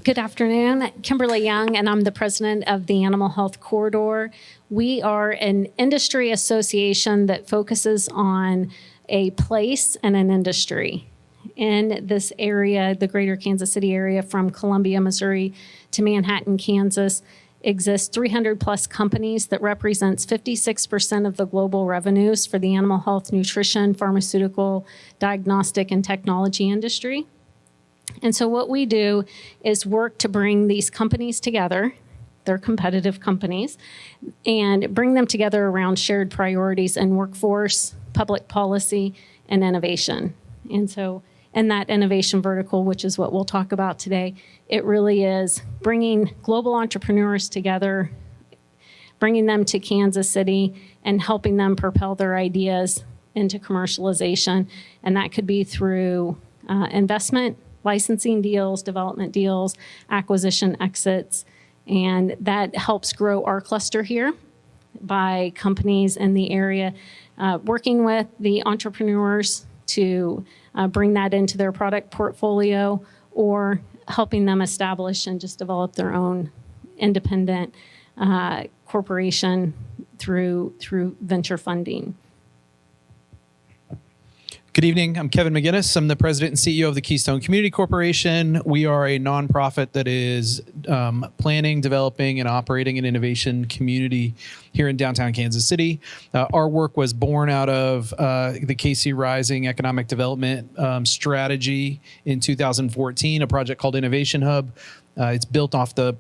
Good afternoon. Kimberly Young, and I'm the president of the Animal Health Corridor. We are an industry association that focuses on a place and an industry. In this area, the greater Kansas City area, from Columbia, Missouri to Manhattan, Kansas, exists 300 plus companies that represents 56% of the global revenues for the animal health, nutrition, pharmaceutical, diagnostic, and technology industry. And so what we do is work to bring these companies together, they're competitive companies, and bring them together around shared priorities in workforce, public policy, and innovation. And so in that innovation vertical, which is what we'll talk about today, it really is bringing global entrepreneurs together, bringing them to Kansas City, and helping them propel their ideas into commercialization. And that could be through investment, licensing deals, development deals, acquisition exits, and that helps grow our cluster here by companies in the area working with the entrepreneurs to bring that into their product portfolio, or helping them establish and just develop their own independent corporation through venture funding. Good evening. I'm Kevin McGinnis. I'm the president and CEO of the Keystone Community Corporation. We are a nonprofit that is planning, developing, and operating an innovation community here in downtown Kansas City. Our work was born out of the KC Rising Economic Development Strategy in 2014, a project called Innovation Hub. It's built off the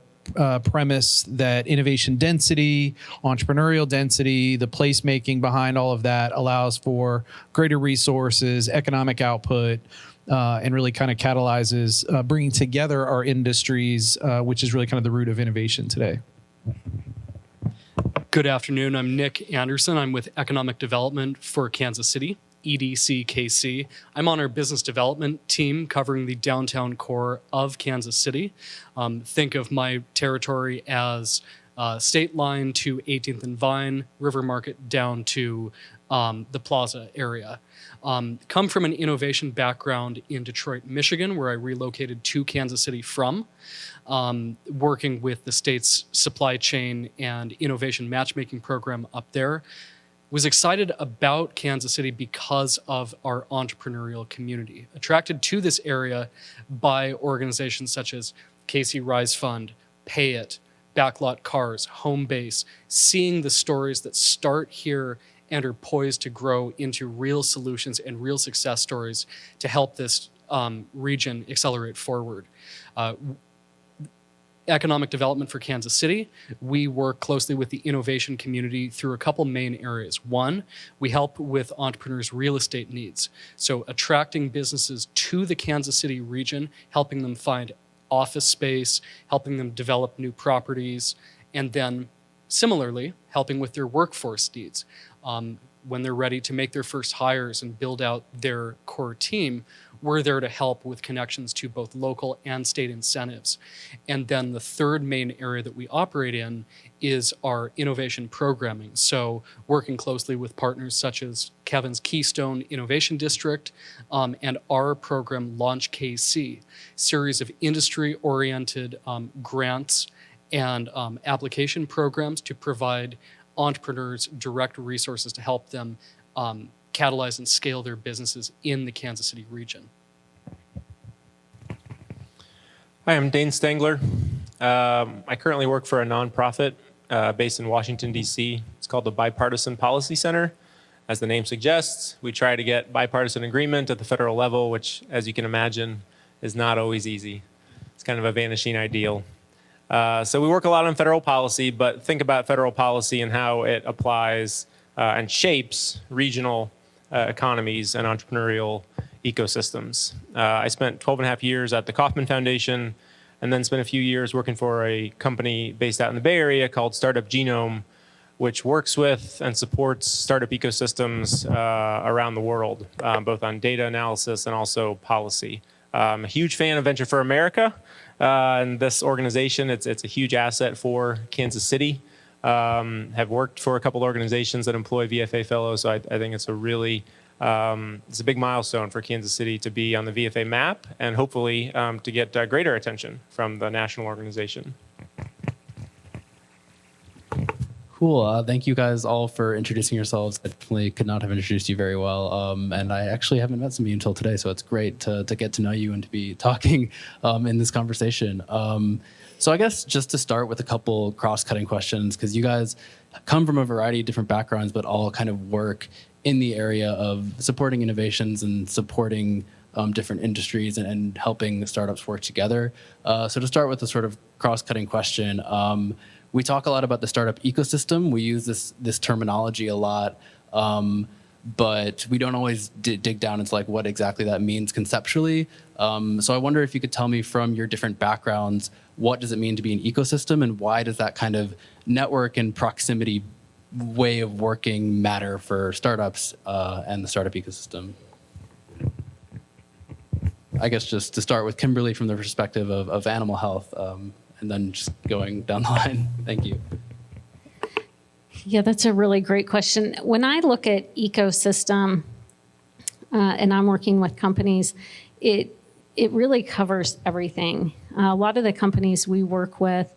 premise that innovation density, entrepreneurial density, the placemaking behind all of that allows for greater resources, economic output, and really kind of catalyzes bringing together our industries, which is really kind of the root of innovation today. Good afternoon. I'm Nick Anderson. I'm with Economic Development for Kansas City, EDCKC. I'm on our business development team covering the downtown core of Kansas City. Think of my territory as State Line to 18th and Vine, River Market down to the Plaza area. Come from an innovation background in Detroit, Michigan, where I relocated to Kansas City from, working with the state's supply chain and innovation matchmaking program up there. Was excited about Kansas City because of our entrepreneurial community, attracted to this area by organizations such as KC Rise Fund, Pay It, Backlot Cars, Home Base, seeing the stories that start here and are poised to grow into real solutions and real success stories to help this region accelerate forward. Economic development for Kansas City, we work closely with the innovation community through a couple main areas. One, we help with entrepreneurs' real estate needs. So attracting businesses to the Kansas City region, helping them find office space, helping them develop new properties, and then similarly, helping with their workforce needs. When they're ready to make their first hires and build out their core team, we're there to help with connections to both local and state incentives. And then the third main area that we operate in is our innovation programming. So working closely with partners such as Kevin's Keystone Innovation District and our program Launch KC, series of industry-oriented grants and application programs to provide entrepreneurs direct resources to help them catalyze and scale their businesses in the Kansas City region. Hi, I'm Dane Stangler. I currently work for a nonprofit based in Washington, D.C. It's called the Bipartisan Policy Center. As the name suggests, we try to get bipartisan agreement at the federal level, which, as you can imagine, is not always easy. It's kind of a vanishing ideal. So we work a lot on federal policy, but think about federal policy and how it applies and shapes regional economies and entrepreneurial ecosystems. I spent 12 and a half years at the Kauffman Foundation and then spent a few years working for a company based out in the Bay Area called Startup Genome, which works with and supports startup ecosystems around the world, both on data analysis and also policy. I'm a huge fan of Venture for America, and this organization, it's a huge asset for Kansas City. Have worked for a couple organizations that employ VFA fellows, so I think it's a really It's a big milestone for Kansas City to be on the VFA map and hopefully to get greater attention from the national organization. Cool. Thank you guys all for introducing yourselves. I definitely could not have introduced you very well. And I actually haven't met some of you until today, so it's great to get to know you and to be talking in this conversation. So I guess just to start with a couple cross-cutting questions, because you guys come from a variety of different backgrounds, but all kind of work in the area of supporting innovations and supporting different industries and helping startups work together. So to start with a sort of cross-cutting question, we talk a lot about the startup ecosystem. We use this terminology a lot, but we don't always dig down into like what exactly that means conceptually. So I wonder if you could tell me from your different backgrounds, what does it mean to be an ecosystem, and why does that kind of network and proximity way of working matter for startups and the startup ecosystem? I guess just to start with Kimberly from the perspective of animal health, and then just going down the line. Thank you. Yeah, that's a really great question. When I look at ecosystem, and I'm working with companies, it really covers everything. A lot of the companies we work with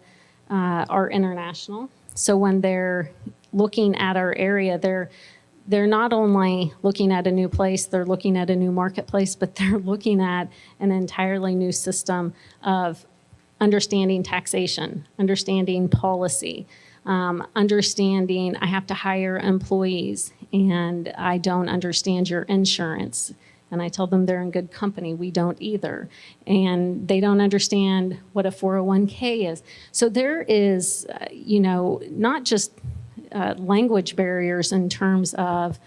are international. So when they're looking at our area, they're not only looking at a new place, they're looking at a new marketplace, but they're looking at an entirely new system of understanding taxation, understanding policy, understanding I have to hire employees and I don't understand your insurance. And I tell them they're in good company. We don't either. And they don't understand what a 401k is. So there is, not just language barriers in terms of,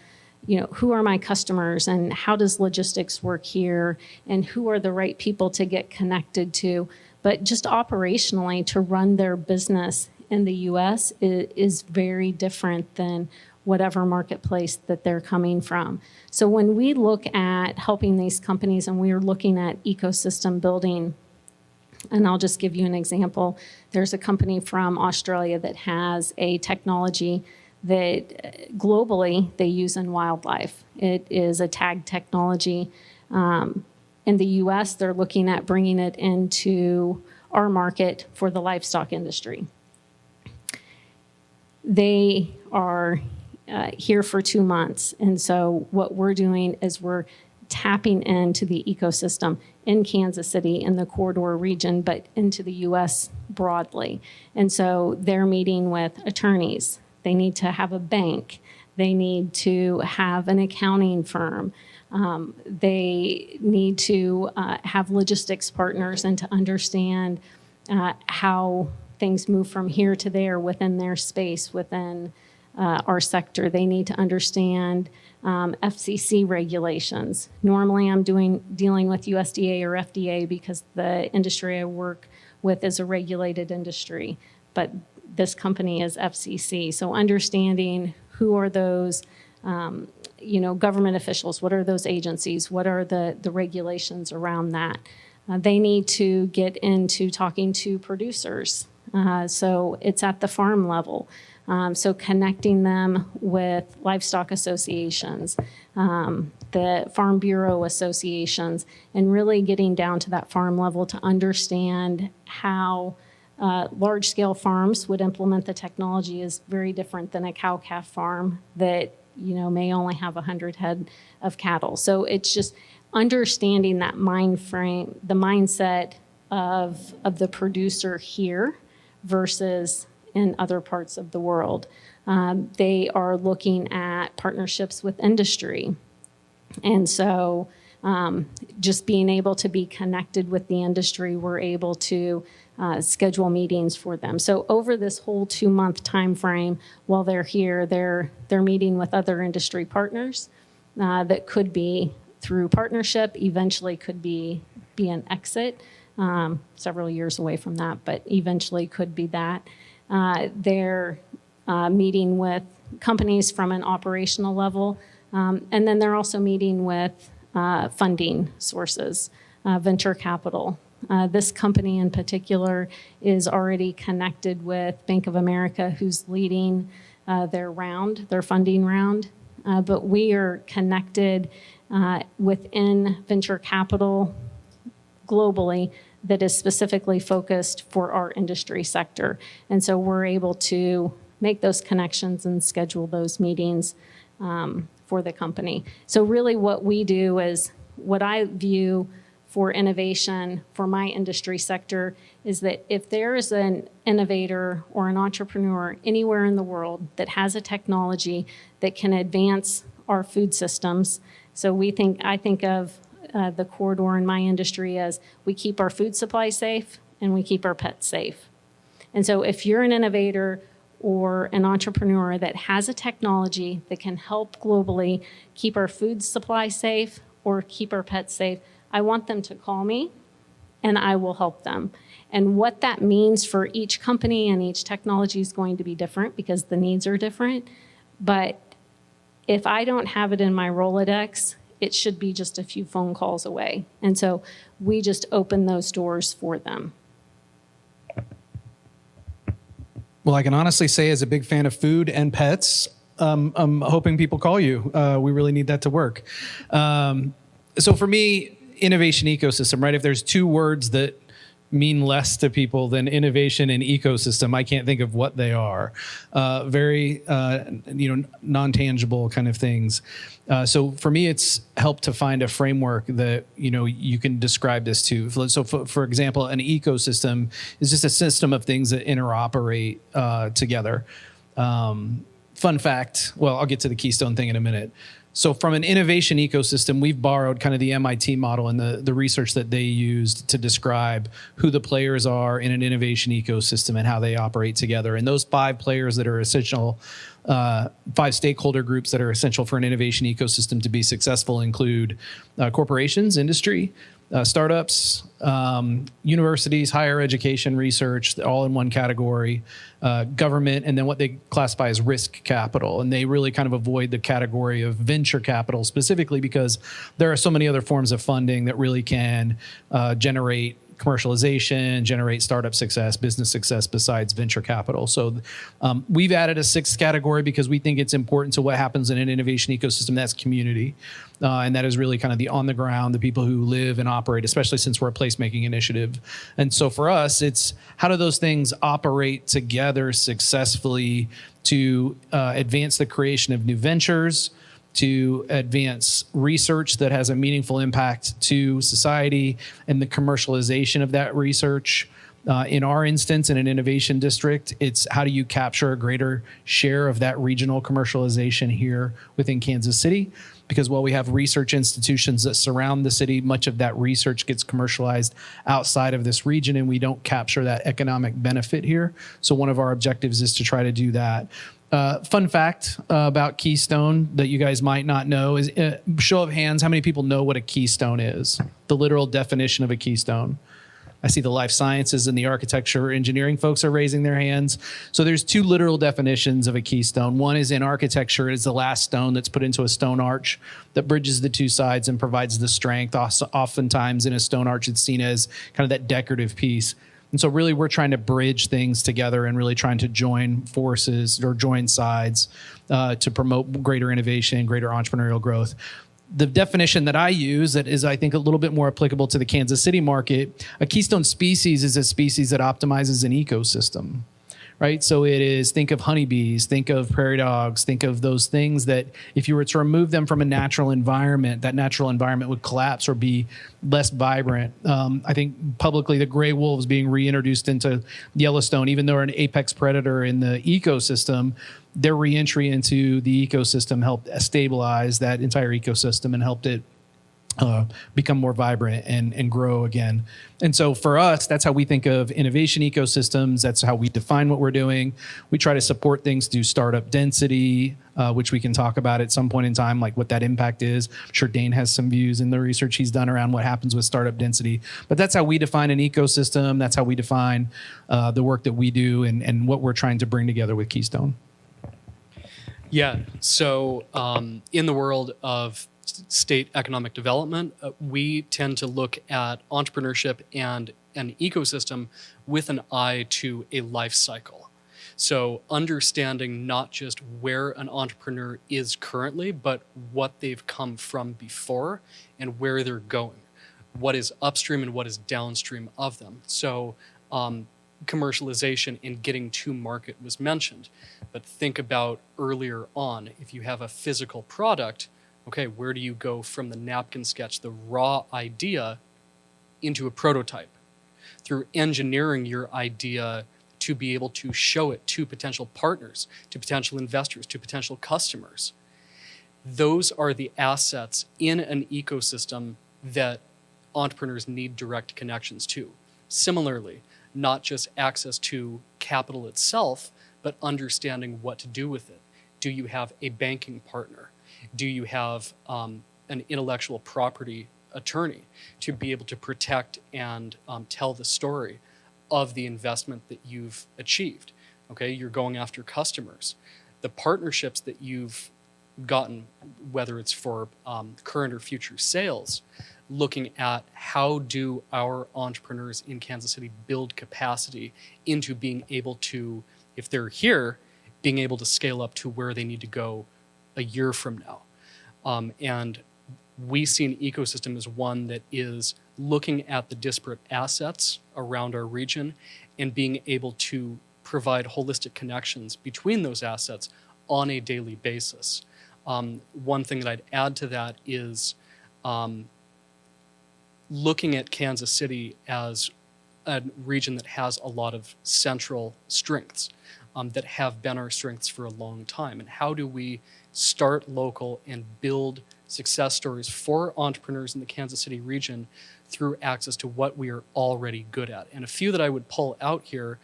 who are my customers and how does logistics work here and who are the right people to get connected to, but just operationally to run their business in the U.S. is very different than whatever marketplace that they're coming from. So when we look at helping these companies and we are looking at ecosystem building, and I'll just give you an example. There's a company from Australia that has a technology that globally they use in wildlife. It is a tag technology. In the U.S., they're looking at bringing it into our market for the livestock industry. They are here for 2 months. And so what we're doing is we're tapping into the ecosystem in Kansas City in the corridor region, but into the U.S. broadly. And so they're meeting with attorneys. They need to have a bank. They need to have an accounting firm. They need to have logistics partners and to understand how things move from here to there within their space, within our sector. They need to understand FCC regulations. Normally I'm dealing with USDA or FDA because the industry I work with is a regulated industry, but this company is FCC. So understanding who are those government officials, what are those agencies, what are the regulations around that. They need to get into talking to producers. So it's at the farm level. So connecting them with livestock associations, the Farm Bureau associations, and really getting down to that farm level to understand how large-scale farms would implement the technology is very different than a cow-calf farm that may only have 100 head of cattle. So it's just understanding that mind frame, the mindset of the producer here versus in other parts of the world. They are looking at partnerships with industry. And so just being able to be connected with the industry, we're able to schedule meetings for them. So over this whole 2-month time frame, while they're here, they're meeting with other industry partners that could be through partnership, eventually could be an exit, several years away from that, but eventually could be that. They're meeting with companies from an operational level, and then they're also meeting with funding sources, venture capital. This company in particular is already connected with Bank of America, who's leading their funding round. but we are connected within venture capital globally that is specifically focused for our industry sector. And so we're able to make those connections and schedule those meetings for the company. So really what we do is, what I view for innovation for my industry sector is that if there is an innovator or an entrepreneur anywhere in the world that has a technology that can advance our food systems, so I think of the corridor in my industry as we keep our food supply safe and we keep our pets safe. And so if you're an innovator or an entrepreneur that has a technology that can help globally keep our food supply safe or keep our pets safe, I want them to call me and I will help them. And what that means for each company and each technology is going to be different because the needs are different. But if I don't have it in my Rolodex, it should be just a few phone calls away. And so we just open those doors for them. Well, I can honestly say, as a big fan of food and pets, I'm hoping people call you. We really need that to work. So for me, innovation ecosystem, right? If there's two words that mean less to people than innovation and ecosystem, I can't think of what they are. Very, non-tangible kind of things. So for me, it's helped to find a framework that, you can describe this to. So for example, an ecosystem is just a system of things that interoperate together. Fun fact, well, I'll get to the Keystone thing in a minute. So from an innovation ecosystem, we've borrowed kind of the MIT model and the research that they used to describe who the players are in an innovation ecosystem and how they operate together. And those 5 players that are essential, 5 stakeholder groups that are essential for an innovation ecosystem to be successful include corporations, industry, startups, universities, higher education, research, all in one category, government, and then what they classify as risk capital. And they really kind of avoid the category of venture capital specifically because there are so many other forms of funding that really can generate commercialization, generate startup success, business success besides venture capital. So we've added a 6th category because we think it's important to what happens in an innovation ecosystem. That's community. And that is really kind of the on the ground, the people who live and operate, especially since we're a placemaking initiative. And so for us, it's how do those things operate together successfully to advance the creation of new ventures, to advance research that has a meaningful impact to society and the commercialization of that research. In our instance, in an innovation district, it's how do you capture a greater share of that regional commercialization here within Kansas City? Because while we have research institutions that surround the city, much of that research gets commercialized outside of this region, and we don't capture that economic benefit here. So one of our objectives is to try to do that. Fun fact about Keystone that you guys might not know is, show of hands, how many people know what a keystone is? The literal definition of a keystone. I see the life sciences and the architecture engineering folks are raising their hands. So there's 2 literal definitions of a keystone. One is in architecture, it's the last stone that's put into a stone arch that bridges the 2 sides and provides the strength. Oftentimes in a stone arch, it's seen as kind of that decorative piece. And so really we're trying to bridge things together and really trying to join forces or join sides to promote greater innovation, greater entrepreneurial growth. The definition that I use that is, I think, a little bit more applicable to the Kansas City market, a keystone species is a species that optimizes an ecosystem, right? So it is, think of honeybees, think of prairie dogs, think of those things that if you were to remove them from a natural environment, that natural environment would collapse or be less vibrant. I think publicly the gray wolves being reintroduced into Yellowstone, even though they're an apex predator in the ecosystem, their reentry into the ecosystem helped stabilize that entire ecosystem and helped it become more vibrant and grow again. And so for us, that's how we think of innovation ecosystems. That's how we define what we're doing. We try to support things through startup density, which we can talk about at some point in time, like what that impact is. I'm sure Dane has some views in the research he's done around what happens with startup density. But that's how we define an ecosystem. That's how we define the work that we do and what we're trying to bring together with Keystone. Yeah, so in the world of state economic development, we tend to look at entrepreneurship and an ecosystem with an eye to a life cycle. So understanding not just where an entrepreneur is currently, but what they've come from before and where they're going, what is upstream and what is downstream of them. So commercialization and getting to market was mentioned, but think about earlier on, if you have a physical product, okay, where do you go from the napkin sketch, the raw idea, into a prototype? Through engineering your idea to be able to show it to potential partners, to potential investors, to potential customers. Those are the assets in an ecosystem that entrepreneurs need direct connections to. Similarly, not just access to capital itself, but understanding what to do with it. Do you have a banking partner? Do you have an intellectual property attorney to be able to protect and tell the story of the investment that you've achieved? Okay, you're going after customers. The partnerships that you've gotten, whether it's for current or future sales, looking at how do our entrepreneurs in Kansas City build capacity into being able to, if they're here, being able to scale up to where they need to go a year from now. And we see an ecosystem as one that is looking at the disparate assets around our region and being able to provide holistic connections between those assets on a daily basis. One thing that I'd add to that is looking at Kansas City as a region that has a lot of central strengths that have been our strengths for a long time. And how do we start local and build success stories for entrepreneurs in the Kansas City region through access to what we are already good at? And a few that I would pull out here,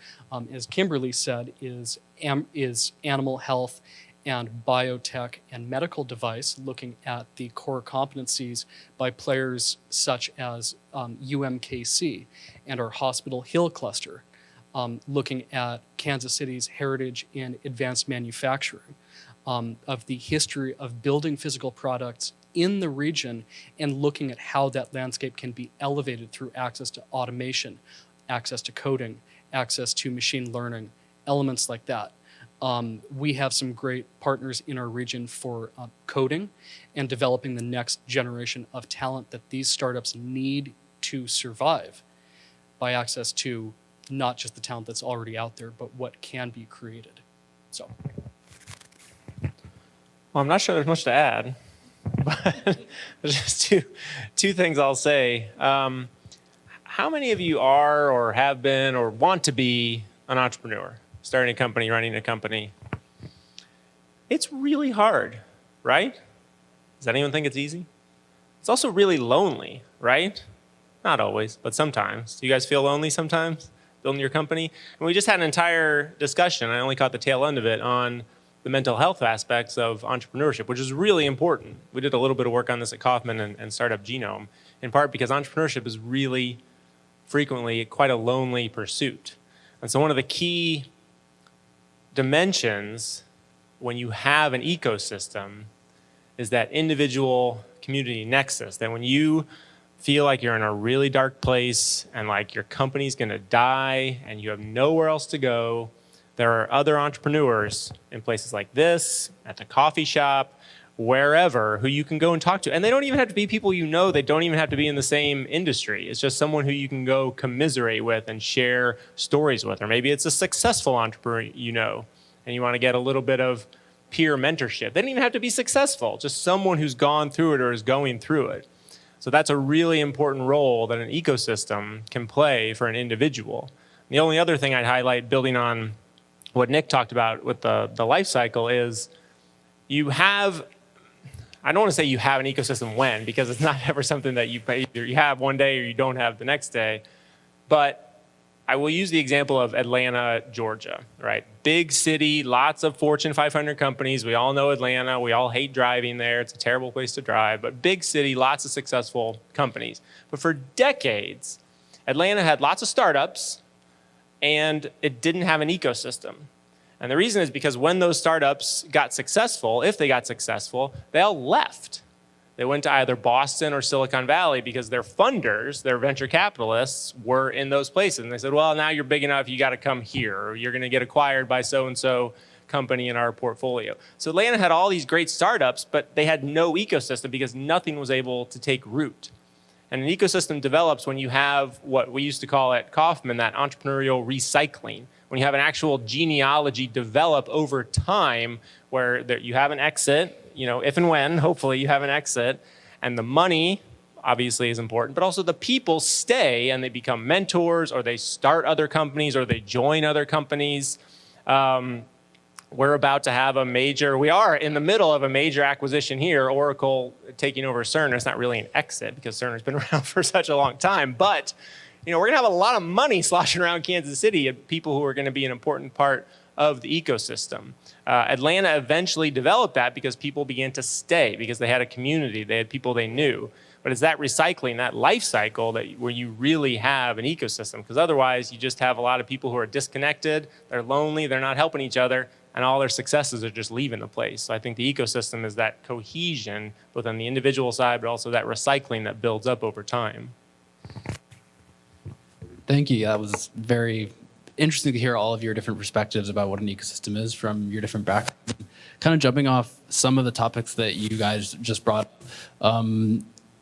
as Kimberly said, is animal health and biotech and medical device, looking at the core competencies by players such as UMKC and our Hospital Hill cluster, looking at Kansas City's heritage in advanced manufacturing, of the history of building physical products in the region and looking at how that landscape can be elevated through access to automation, access to coding, access to machine learning, elements like that. We have some great partners in our region for coding and developing the next generation of talent that these startups need to survive by access to not just the talent that's already out there, but what can be created. So. Well, I'm not sure there's much to add, but just two things I'll say. How many of you are or have been or want to be an entrepreneur? Starting a company, running a company. It's really hard, right? Does anyone think it's easy? It's also really lonely, right? Not always, but sometimes. Do you guys feel lonely sometimes, building your company? And we just had an entire discussion, I only caught the tail end of it, on the mental health aspects of entrepreneurship, which is really important. We did a little bit of work on this at Kauffman and Startup Genome, in part because entrepreneurship is really frequently quite a lonely pursuit. And so one of the key dimensions when you have an ecosystem is that individual community nexus, that when you feel like you're in a really dark place and like your company's gonna die and you have nowhere else to go, there are other entrepreneurs in places like this, at the coffee shop, wherever, who you can go and talk to. And they don't even have to be people you know, they don't even have to be in the same industry. It's just someone who you can go commiserate with and share stories with. Or maybe it's a successful entrepreneur you know, and you want to get a little bit of peer mentorship. They don't even have to be successful, just someone who's gone through it or is going through it. So that's a really important role that an ecosystem can play for an individual. The only other thing I'd highlight, building on what Nick talked about with the life cycle, is you have, I don't want to say you have an ecosystem when, because it's not ever something that you have one day or you don't have the next day. But I will use the example of Atlanta, Georgia, right? Big city, lots of Fortune 500 companies. We all know Atlanta. We all hate driving there. It's a terrible place to drive. But big city, lots of successful companies. But for decades, Atlanta had lots of startups, and it didn't have an ecosystem. And the reason is because when those startups got successful, if they got successful, they all left. They went to either Boston or Silicon Valley because their funders, their venture capitalists, were in those places. And they said, well, now you're big enough, you got to come here, or you're going to get acquired by so-and-so company in our portfolio. So Atlanta had all these great startups, but they had no ecosystem because nothing was able to take root. And an ecosystem develops when you have what we used to call at Kauffman, that entrepreneurial recycling. When you have an actual genealogy develop over time where you have an exit, if and when, hopefully you have an exit, and the money obviously is important, but also the people stay and they become mentors, or they start other companies, or they join other companies. We're about to have we are in the middle of a major acquisition here, Oracle taking over Cerner. It's not really an exit because Cerner's been around for such a long time, but we're going to have a lot of money sloshing around Kansas City of people who are going to be an important part of the ecosystem. Atlanta eventually developed that because people began to stay, because they had a community, they had people they knew. But it's that recycling, that life cycle where you really have an ecosystem, because otherwise you just have a lot of people who are disconnected, they're lonely, they're not helping each other, and all their successes are just leaving the place. So I think the ecosystem is that cohesion, both on the individual side, but also that recycling that builds up over time. Thank you. That was very interesting to hear all of your different perspectives about what an ecosystem is from your different backgrounds. Kind of jumping off some of the topics that you guys just brought up.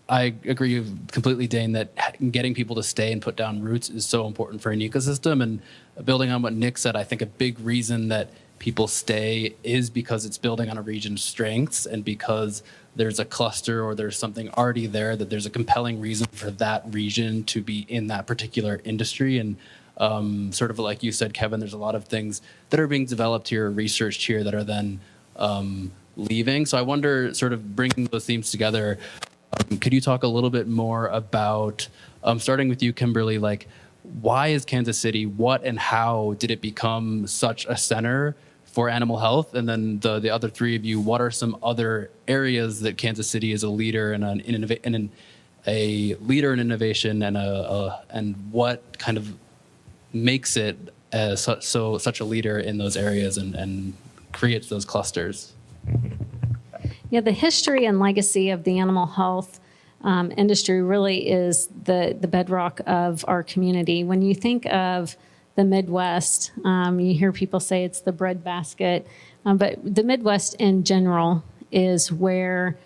I agree completely, Dane, that getting people to stay and put down roots is so important for an ecosystem. And building on what Nick said, I think a big reason that people stay is because it's building on a region's strengths, and because there's a cluster or there's something already there, that there's a compelling reason for that region to be in that particular industry. And sort of like you said, Kevin, there's a lot of things that are being developed here, researched here, that are then leaving. So I wonder, sort of bringing those themes together, could you talk a little bit more about, starting with you, Kimberly, like, why is Kansas City, what and how did it become such a center for animal health? And then the other three of you, what are some other areas that Kansas City is a leader in a leader in innovation, and what kind of makes it such a leader in those areas and creates those clusters? Yeah, the history and legacy of the animal health industry really is the bedrock of our community. When you think of the Midwest, you hear people say it's the breadbasket, but the Midwest in general is where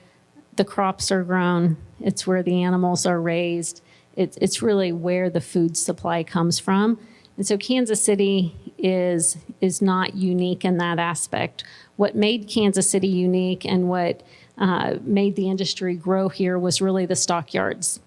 the crops are grown. It's where the animals are raised. It's really where the food supply comes from. And so Kansas City is not unique in that aspect. What made Kansas City unique and what made the industry grow here was really the stockyards.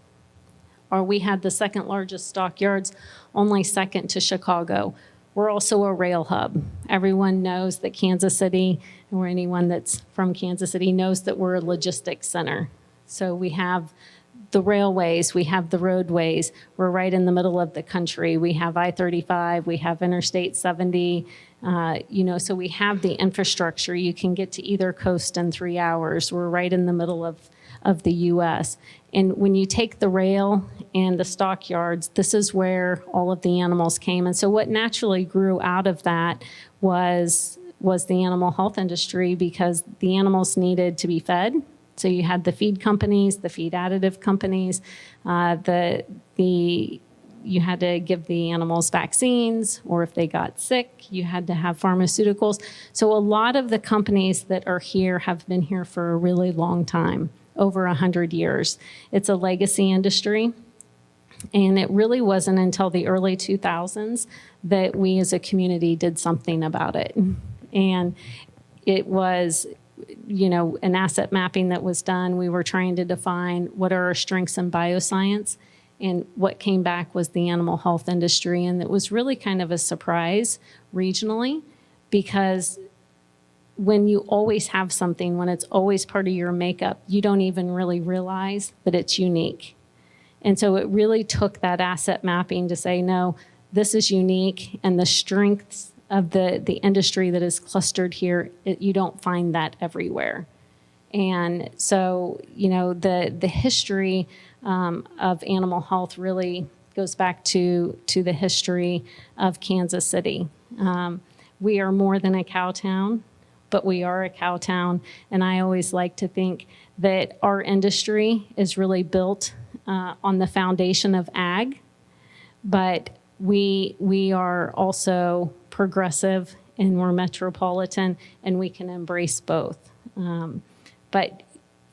We had the second largest stockyards, only second to Chicago. We're also a rail hub. Everyone knows that Kansas City, or anyone that's from Kansas City knows that we're a logistics center. So we have the railways, we have the roadways. We're right in the middle of the country. We have I-35, we have Interstate 70, so we have the infrastructure. You can get to either coast in 3 hours. We're right in the middle of the U.S. And when you take the rail and the stockyards, this is where all of the animals came. And so what naturally grew out of that was the animal health industry, because the animals needed to be fed. So you had the feed companies, the feed additive companies, you had to give the animals vaccines, or if they got sick, you had to have pharmaceuticals. So a lot of the companies that are here have been here for a really long time, over 100 years. It's a legacy industry. And it really wasn't until the early 2000s that we as a community did something about it. And it was, an asset mapping that was done. We were trying to define what are our strengths in bioscience. And what came back was the animal health industry. And it was really kind of a surprise regionally, because when you always have something, when it's always part of your makeup, you don't even really realize that it's unique. And so it really took that asset mapping to say, no, this is unique, and the strengths of the industry that is clustered here, you don't find that everywhere. And so, the history of animal health really goes back to the history of Kansas City. We are more than a cow town. but we are a cow town. And I always like to think that our industry is really built on the foundation of ag, but we are also progressive and we're metropolitan, and we can embrace both. But,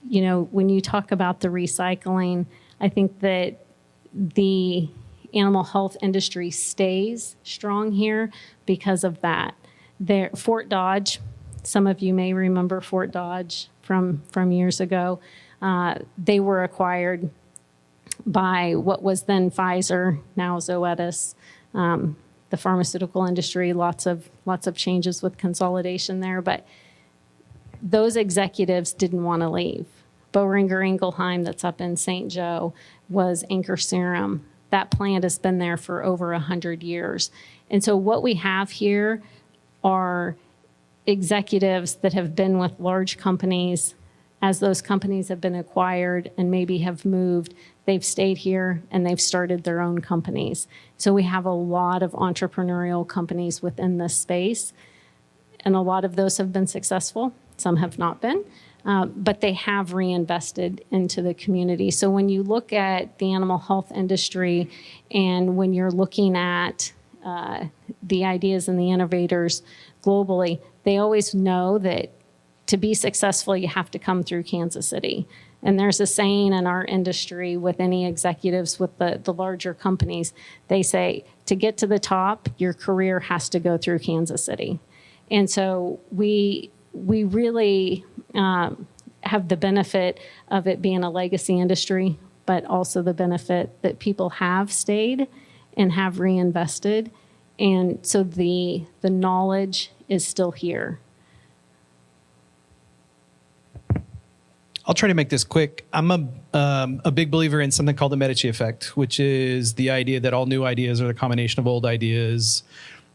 you know, when you talk about the recycling, I think that the animal health industry stays strong here because of that. There, Fort Dodge, some of you may remember Fort Dodge from years ago. They were acquired by what was then Pfizer, now Zoetis. The pharmaceutical industry, lots of changes with consolidation there, but those executives didn't want to leave. Boehringer Ingelheim, that's up in St. Joe, was Anchor Serum. That plant has been there for over 100 years. And so what we have here are executives that have been with large companies. As those companies have been acquired and maybe have moved, they've stayed here and they've started their own companies. So we have a lot of entrepreneurial companies within this space, and a lot of those have been successful. Some have not been, but they have reinvested into the community. So when you look at the animal health industry and when you're looking at the ideas and the innovators globally, they always know that to be successful, you have to come through Kansas City. And there's a saying in our industry with any executives with the larger companies, they say, to get to the top, your career has to go through Kansas City. And so we really have the benefit of it being a legacy industry, but also the benefit that people have stayed and have reinvested. And so the knowledge is still here. I'll try to make this quick. I'm a big believer in something called the Medici Effect, which is the idea that all new ideas are the combination of old ideas,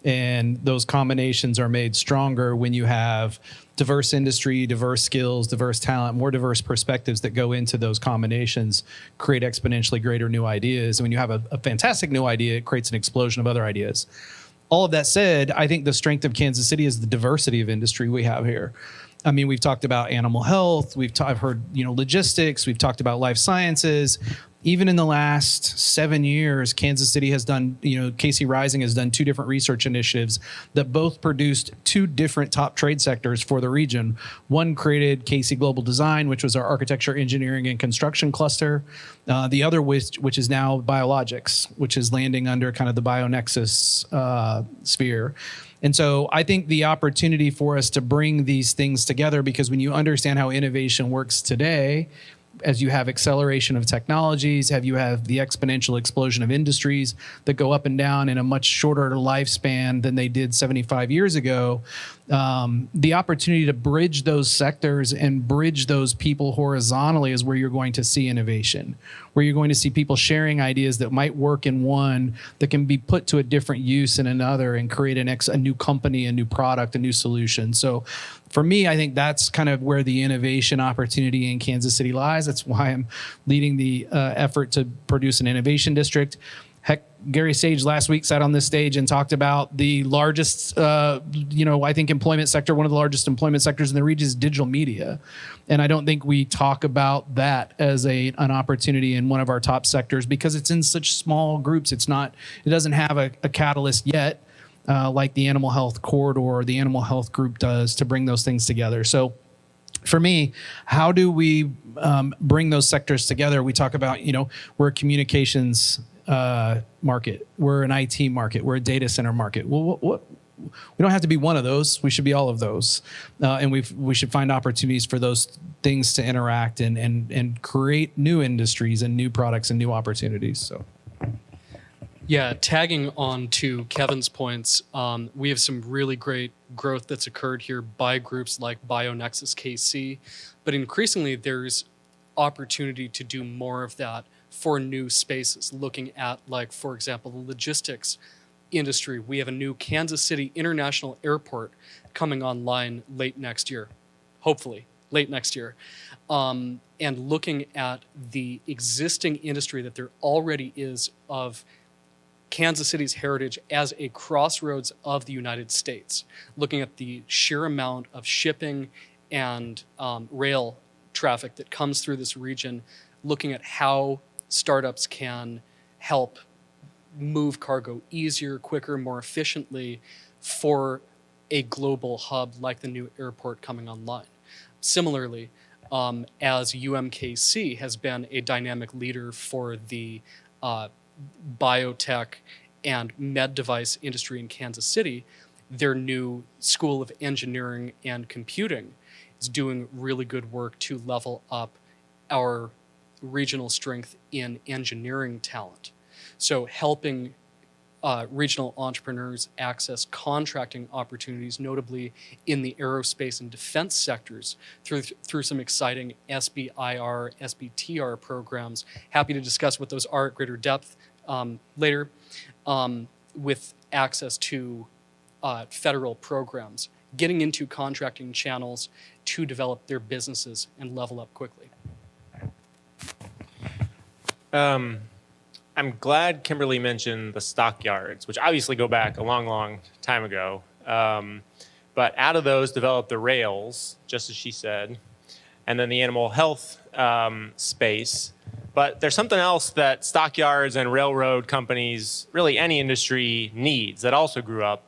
and those combinations are made stronger when you have diverse industry, diverse skills, diverse talent, more diverse perspectives that go into those combinations, create exponentially greater new ideas. And when you have a fantastic new idea, it creates an explosion of other ideas. All of that said, I think the strength of Kansas City is the diversity of industry we have here. I mean, we've talked about animal health. I've heard, logistics. We've talked about life sciences. Even in the last 7 years, Kansas City has done, Casey Rising has done 2 different research initiatives that both produced 2 different top trade sectors for the region. One created Casey Global Design, which was our architecture, engineering, and construction cluster. The other, which is now biologics, which is landing under kind of the BioNexus sphere. And so I think the opportunity for us to bring these things together, because when you understand how innovation works today, as you have acceleration of technologies, you have the exponential explosion of industries that go up and down in a much shorter lifespan than they did 75 years ago, the opportunity to bridge those sectors and bridge those people horizontally is where you're going to see innovation, where you're going to see people sharing ideas that might work in one that can be put to a different use in another and create a new company, a new product, a new solution. So for me, I think that's kind of where the innovation opportunity in Kansas City lies. That's why I'm leading the effort to produce an innovation district. Heck, Gary Sage last week sat on this stage and talked about the largest, I think employment sector, one of the largest employment sectors in the region is digital media. And I don't think we talk about that as an opportunity in one of our top sectors because it's in such small groups. It doesn't have a catalyst yet. Like the animal health corridor or the animal health group does to bring those things together. So for me, how do we bring those sectors together? We talk about, we're a communications market. We're an IT market. We're a data center market. Well, we don't have to be one of those. We should be all of those. And we should find opportunities for those things to interact and create new industries and new products and new opportunities. So. Yeah, tagging on to Kevin's points, we have some really great growth that's occurred here by groups like BioNexus KC, but increasingly there's opportunity to do more of that for new spaces, looking at, like, for example, the logistics industry. We have a new Kansas City International Airport coming online late next year, hopefully late next year, and looking at the existing industry that there already is of Kansas City's heritage as a crossroads of the United States, looking at the sheer amount of shipping and rail traffic that comes through this region, looking at how startups can help move cargo easier, quicker, more efficiently for a global hub like the new airport coming online. Similarly, as UMKC has been a dynamic leader for the biotech and med device industry in Kansas City, their new School of Engineering and Computing is doing really good work to level up our regional strength in engineering talent. So helping regional entrepreneurs access contracting opportunities, notably in the aerospace and defense sectors, through some exciting SBIR, SBTR programs. Happy to discuss what those are at greater depth later, with access to federal programs, getting into contracting channels to develop their businesses and level up quickly. I'm glad Kimberly mentioned the stockyards, which obviously go back a long, long time ago. But out of those developed the rails, just as she said, and then the animal health space. But there's something else that stockyards and railroad companies, really any industry, needs that also grew up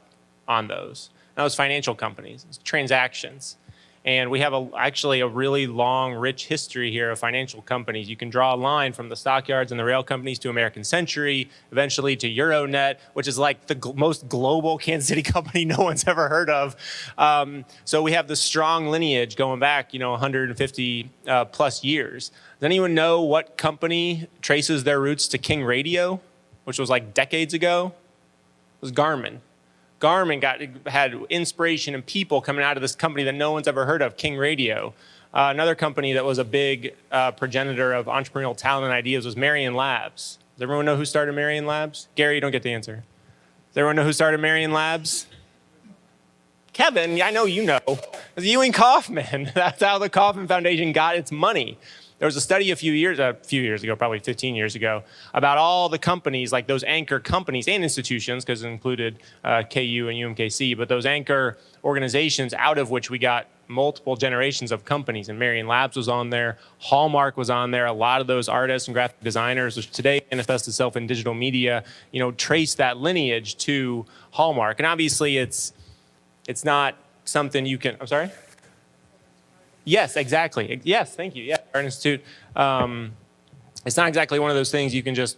on those. And those financial companies, transactions. And we have actually a really long, rich history here of financial companies. You can draw a line from the stockyards and the rail companies to American Century, eventually to Euronet, which is like the most global Kansas City company no one's ever heard of. So we have this strong lineage going back, 150 plus years. Does anyone know what company traces their roots to King Radio, which was like decades ago? It was Garmin. Garmin had inspiration and people coming out of this company that no one's ever heard of, King Radio. Another company that was a big progenitor of entrepreneurial talent and ideas was Marion Labs. Does everyone know who started Marion Labs? Gary, you don't get the answer. Does everyone know who started Marion Labs? Kevin, I know you know. It was Ewing Kauffman. That's how the Kauffman Foundation got its money. There was a study a few years ago, probably 15 years ago, about all the companies, like those anchor companies and institutions, because it included KU and UMKC, but those anchor organizations out of which we got multiple generations of companies. And Marion Labs was on there. Hallmark was on there. A lot of those artists and graphic designers, which today manifest itself in digital media, trace that lineage to Hallmark. And obviously, it's not something you can. I'm sorry. Yes, exactly. Yes, thank you. Yeah, Art Institute. It's not exactly one of those things you can just,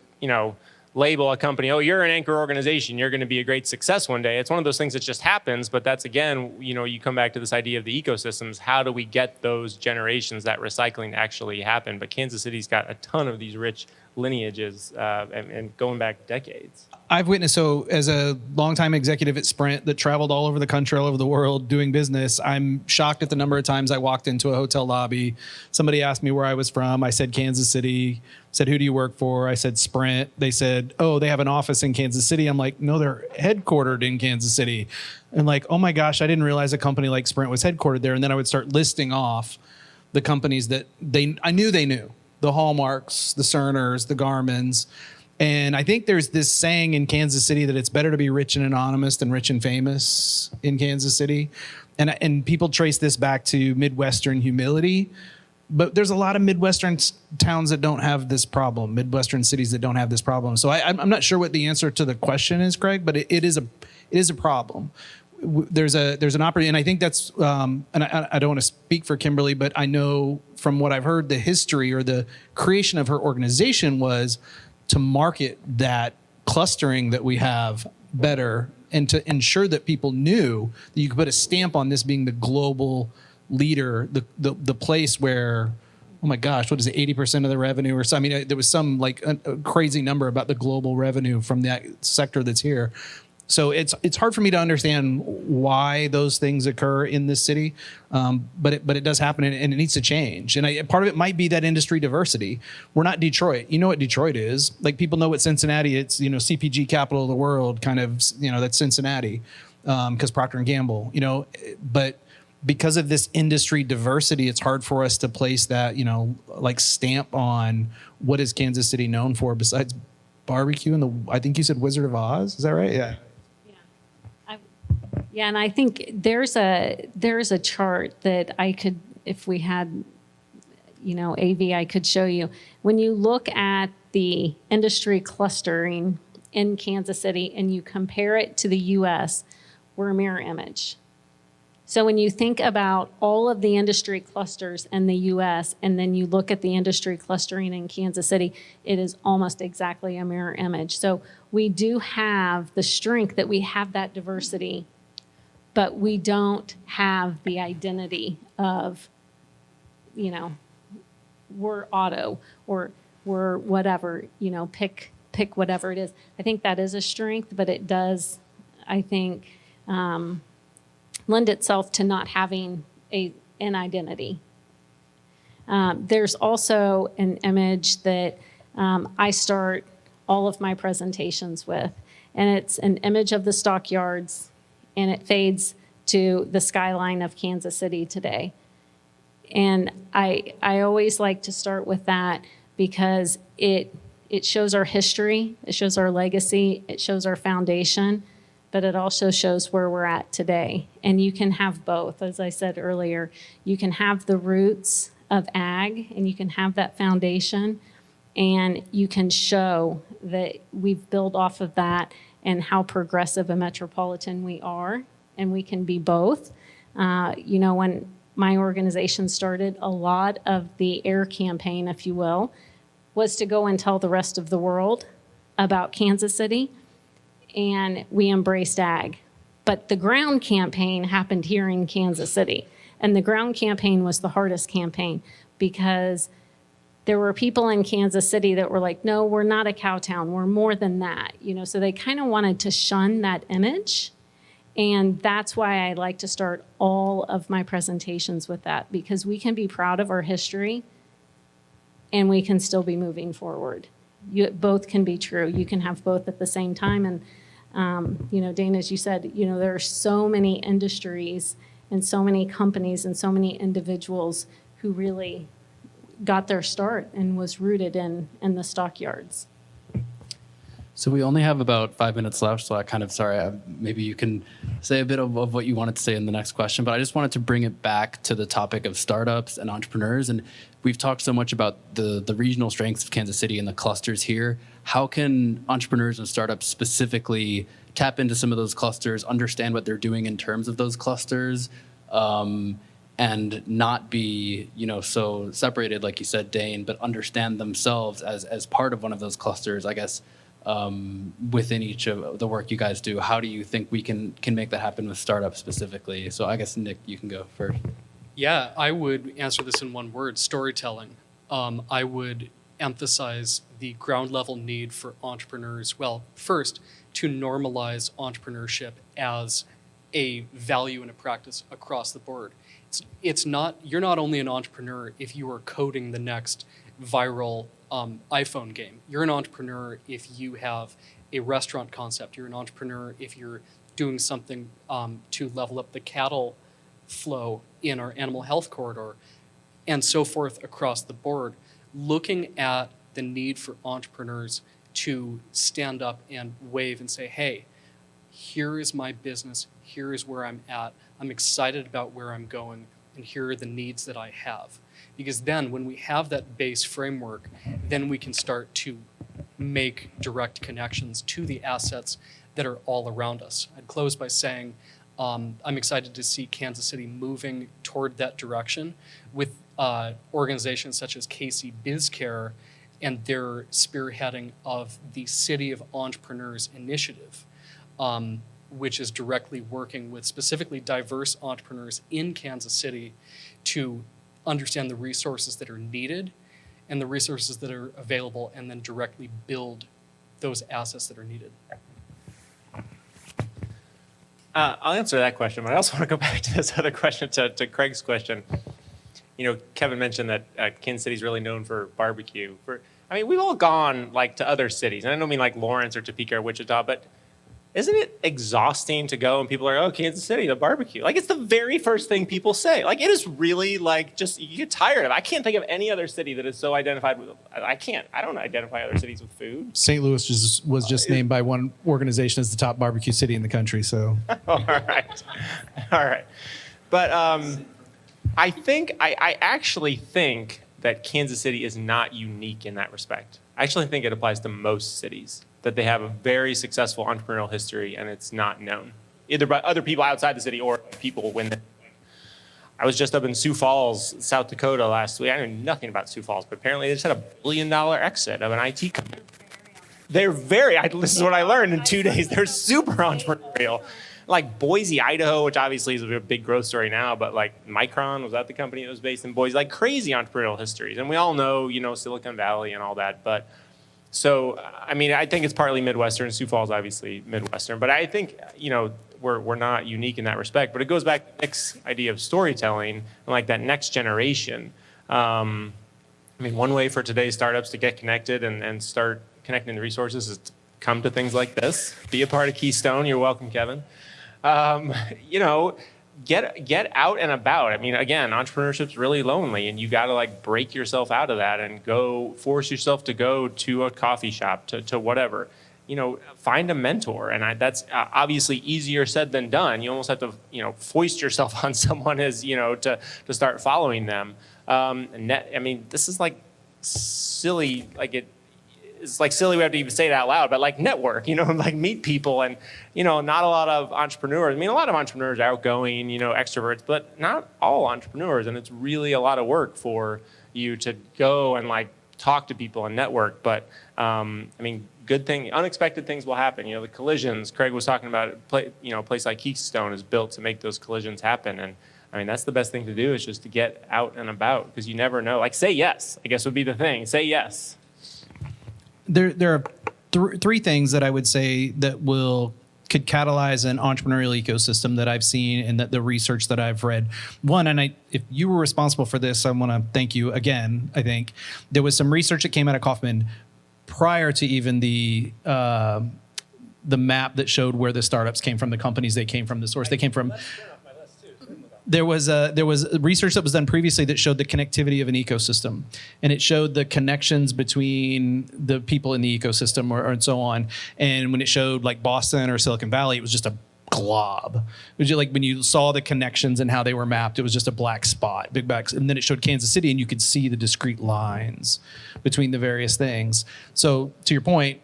label a company, oh, you're an anchor organization, you're going to be a great success one day. It's one of those things that just happens, but that's, again, you come back to this idea of the ecosystems. How do we get those generations, that recycling to actually happen? But Kansas City's got a ton of these rich lineages and going back decades. I've witnessed, so as a longtime executive at Sprint that traveled all over the country, all over the world doing business, I'm shocked at the number of times I walked into a hotel lobby. Somebody asked me where I was from. I said Kansas City. Said, who do you work for? I said Sprint. They said, oh, they have an office in Kansas City. I'm like, no, they're headquartered in Kansas City. And like, oh my gosh, I didn't realize a company like Sprint was headquartered there. And then I would start listing off the companies that I knew they knew. The Hallmarks, the Cerners, the Garmins. And I think there's this saying in Kansas City that it's better to be rich and anonymous than rich and famous in Kansas City. And people trace this back to Midwestern humility. But there's a lot of Midwestern towns that don't have this problem, Midwestern cities that don't have this problem. So I'm not sure what the answer to the question is, Craig, but it is a problem. There's an opportunity, and I think that's, and I don't want to speak for Kimberly, but I know from what I've heard, the history or the creation of her organization was to market that clustering that we have better and to ensure that people knew that you could put a stamp on this being the global leader, the place where, oh my gosh, what is it, 80% of the revenue or something? I mean, there was some like a crazy number about the global revenue from that sector that's here. So it's hard for me to understand why those things occur in this city, but it does happen and it needs to change. And part of it might be that industry diversity. We're not Detroit. You know what Detroit is? Like people know what Cincinnati. It's CPG capital of the world. Kind of that's Cincinnati because Procter and Gamble. But because of this industry diversity, it's hard for us to place that like stamp on what is Kansas City known for besides barbecue in the, I think you said Wizard of Oz. Is that right? Yeah. Yeah, and I think there's a chart that I could, if we had, AV, I could show you. When you look at the industry clustering in Kansas City and you compare it to the U.S., we're a mirror image. So when you think about all of the industry clusters in the U.S. and then you look at the industry clustering in Kansas City, it is almost exactly a mirror image. So we do have the strength that we have that diversity, but we don't have the identity of, we're auto or we're whatever, pick whatever it is. I think that is a strength, but it does, I think, lend itself to not having an identity. There's also an image that I start all of my presentations with, and it's an image of the stockyards, and it fades to the skyline of Kansas City today. And I always like to start with that because it shows our history, it shows our legacy, it shows our foundation, but it also shows where we're at today. And you can have both. As I said earlier, you can have the roots of ag and you can have that foundation, and you can show that we've built off of that and how progressive a metropolitan we are, and we can be both. When my organization started, a lot of the air campaign, if you will, was to go and tell the rest of the world about Kansas City, and we embraced ag. But the ground campaign happened here in Kansas City, and the ground campaign was the hardest campaign because there were people in Kansas City that were like, no, we're not a cow town, we're more than that. So they kind of wanted to shun that image. And that's why I like to start all of my presentations with that, because we can be proud of our history and we can still be moving forward. Both can be true. You can have both at the same time. And, Dane, as you said, there are so many industries and so many companies and so many individuals who really got their start and was rooted in the stockyards. So we only have about 5 minutes left, so maybe you can say a bit of what you wanted to say in the next question, but I just wanted to bring it back to the topic of startups and entrepreneurs. And we've talked so much about the regional strengths of Kansas City and the clusters here. How can entrepreneurs and startups specifically tap into some of those clusters, understand what they're doing in terms of those clusters, and not be, so separated, like you said, Dane, but understand themselves as part of one of those clusters, I guess, within each of the work you guys do? How do you think we can make that happen with startups specifically? So I guess, Nick, you can go first. Yeah, I would answer this in one word: storytelling. I would emphasize the ground level need for entrepreneurs. Well, first, to normalize entrepreneurship as a value and a practice across the board. It's not, you're not only an entrepreneur if you are coding the next viral iPhone game. You're an entrepreneur if you have a restaurant concept. You're an entrepreneur if you're doing something to level up the cattle flow in our animal health corridor, and so forth across the board. Looking at the need for entrepreneurs to stand up and wave and say, hey, here is my business, here is where I'm at, I'm excited about where I'm going, and here are the needs that I have. Because then when we have that base framework, then we can start to make direct connections to the assets that are all around us. I'd close by saying I'm excited to see Kansas City moving toward that direction with organizations such as KC BizCare and their spearheading of the City of Entrepreneurs initiative, which is directly working with specifically diverse entrepreneurs in Kansas City to understand the resources that are needed and the resources that are available, and then directly build those assets that are needed. I'll answer that question, but I also want to go back to this other question, to Craig's question. Kevin mentioned that Kansas City is really known for barbecue. We've all gone to other cities, and I don't mean like Lawrence or Topeka or Wichita, but isn't it exhausting to go and people are, oh, Kansas City, the barbecue? Like, it's the very first thing people say. Like, it is really like, just, you get tired of it. I can't think of any other city that is so identified with, I don't identify other cities with food. St. Louis was just named by one organization as the top barbecue city in the country. So, All right. But I actually think that Kansas City is not unique in that respect. I actually think it applies to most cities, that they have a very successful entrepreneurial history and it's not known, either by other people outside the city or people when I was just up in Sioux Falls, South Dakota last week. I knew nothing about Sioux Falls, but apparently they just had $1 billion exit of an IT company. This is what I learned in 2 days. They're super entrepreneurial. Like Boise, Idaho, which obviously is a big growth story now, but like Micron, was that the company that was based in Boise? Like crazy entrepreneurial histories. And we all know, Silicon Valley and all that. But so, I mean, I think it's partly Midwestern. Sioux Falls, obviously Midwestern. But I think, we're not unique in that respect. But it goes back to Nick's idea of storytelling and like that next generation. I mean, one way for today's startups to get connected and start connecting the resources is to come to things like this. Be a part of Keystone. You're welcome, Kevin. Get out and about. I mean, again, entrepreneurship's really lonely, and you got to like break yourself out of that and force yourself to go to a coffee shop, to whatever. Find a mentor, and that's obviously easier said than done. You almost have to, foist yourself on someone to start following them. I mean, this is like silly, it's like silly we have to even say it out loud, but like network, like meet people and, not a lot of entrepreneurs. I mean, a lot of entrepreneurs are outgoing, extroverts, but not all entrepreneurs. And it's really a lot of work for you to go and like talk to people and network. But I mean, unexpected things will happen. The collisions, Craig was talking about, a place like Keystone is built to make those collisions happen. And I mean, that's the best thing to do is just to get out and about because you never know. Like say yes, I guess would be the thing. Say yes. There are three things that I would say that could catalyze an entrepreneurial ecosystem that I've seen and that the research that I've read. One, and if you were responsible for this, I want to thank you again. I think there was some research that came out of Kaufman prior to even the map that showed where the startups came from, the companies they came from, the source they came from. There was research that was done previously that showed the connectivity of an ecosystem, and it showed the connections between the people in the ecosystem and so on. And when it showed like Boston or Silicon Valley, it was just a glob. It was just like when you saw the connections and how they were mapped, it was just a black spot, big blacks. And then it showed Kansas City, and you could see the discrete lines between the various things. So to your point,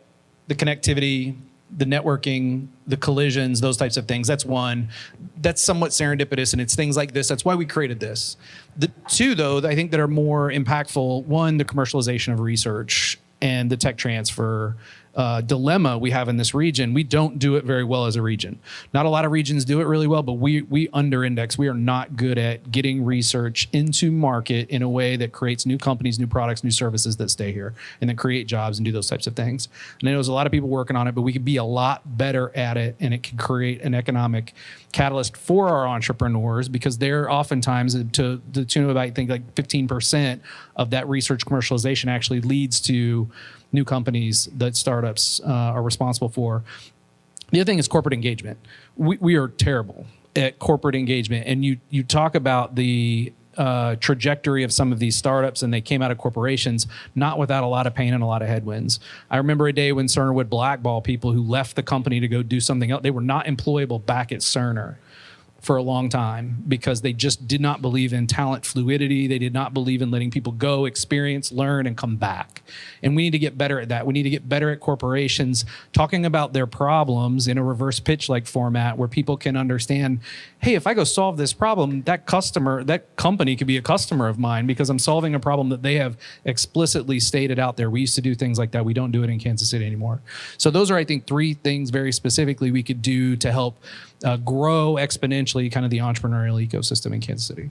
the connectivity, the networking, the collisions, those types of things. That's one. That's somewhat serendipitous, and it's things like this. That's why we created this. The two, though, I think that are more impactful. One, the commercialization of research and the tech transfer dilemma we have in this region. We don't do it very well as a region. Not a lot of regions do it really well, but we under-index. We are not good at getting research into market in a way that creates new companies, new products, new services that stay here, and then create jobs and do those types of things. And I know there's a lot of people working on it, but we could be a lot better at it, and it can create an economic catalyst for our entrepreneurs because they're oftentimes to the tune of about, I think, like 15% of that research commercialization actually leads to new companies that startups are responsible for. The other thing is corporate engagement. We are terrible at corporate engagement. And you talk about the trajectory of some of these startups, and they came out of corporations, not without a lot of pain and a lot of headwinds. I remember a day when Cerner would blackball people who left the company to go do something else. They were not employable back at Cerner for a long time because they just did not believe in talent fluidity. They did not believe in letting people go, experience, learn, and come back. And we need to get better at that. We need to get better at corporations talking about their problems in a reverse pitch like format where people can understand, hey, if I go solve this problem, that company could be a customer of mine because I'm solving a problem that they have explicitly stated out there. We used to do things like that. We don't do it in Kansas City anymore. So those are, I think, three things very specifically we could do to help grow exponentially kind of the entrepreneurial ecosystem in Kansas City.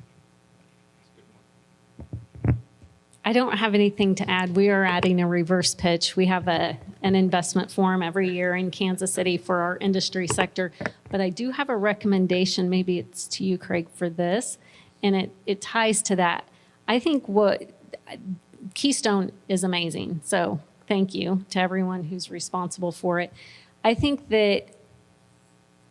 I don't have anything to add. We are adding a reverse pitch. We have an investment forum every year in Kansas City for our industry sector. But I do have a recommendation. Maybe it's to you, Craig, for this. And it ties to that. I think Keystone is amazing. So thank you to everyone who's responsible for it. I think that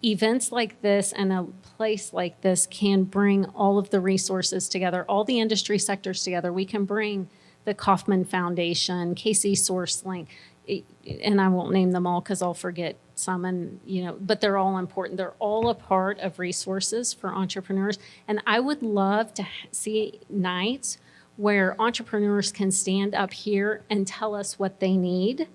events like this and a place like this can bring all of the resources together, all the industry sectors together. We can bring the Kauffman Foundation, KC SourceLink, and I won't name them all because I'll forget some, and but they're all important. They're all a part of resources for entrepreneurs. And I would love to see nights where entrepreneurs can stand up here and tell us what they need.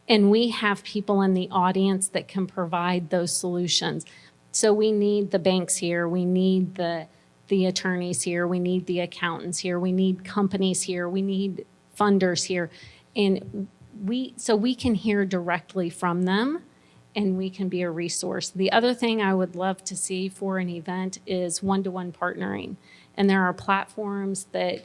And we have people in the audience that can provide those solutions. So we need the banks here. We need the attorneys here. We need the accountants here. We need companies here. We need funders here. And we can hear directly from them, and we can be a resource. The other thing I would love to see for an event is one-to-one partnering. And there are platforms that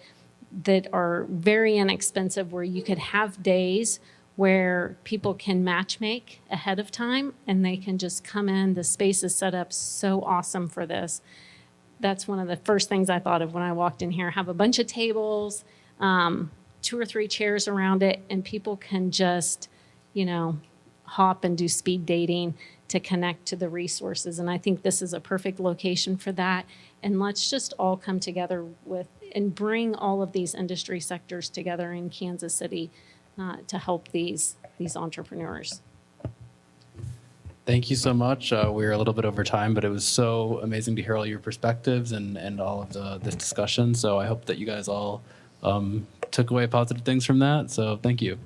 are very inexpensive where you could have days where people can match make ahead of time and they can just come in. The space is set up so awesome for this. That's one of the first things I thought of when I walked in here. Have a bunch of tables, 2 or 3 chairs around it, and people can just, hop and do speed dating to connect to the resources. And I think this is a perfect location for that. And let's just all come together and bring all of these industry sectors together in Kansas City to help these entrepreneurs. Thank you so much. We're a little bit over time, but it was so amazing to hear all your perspectives and all of this discussion. So I hope that you guys all took away positive things from that. So thank you.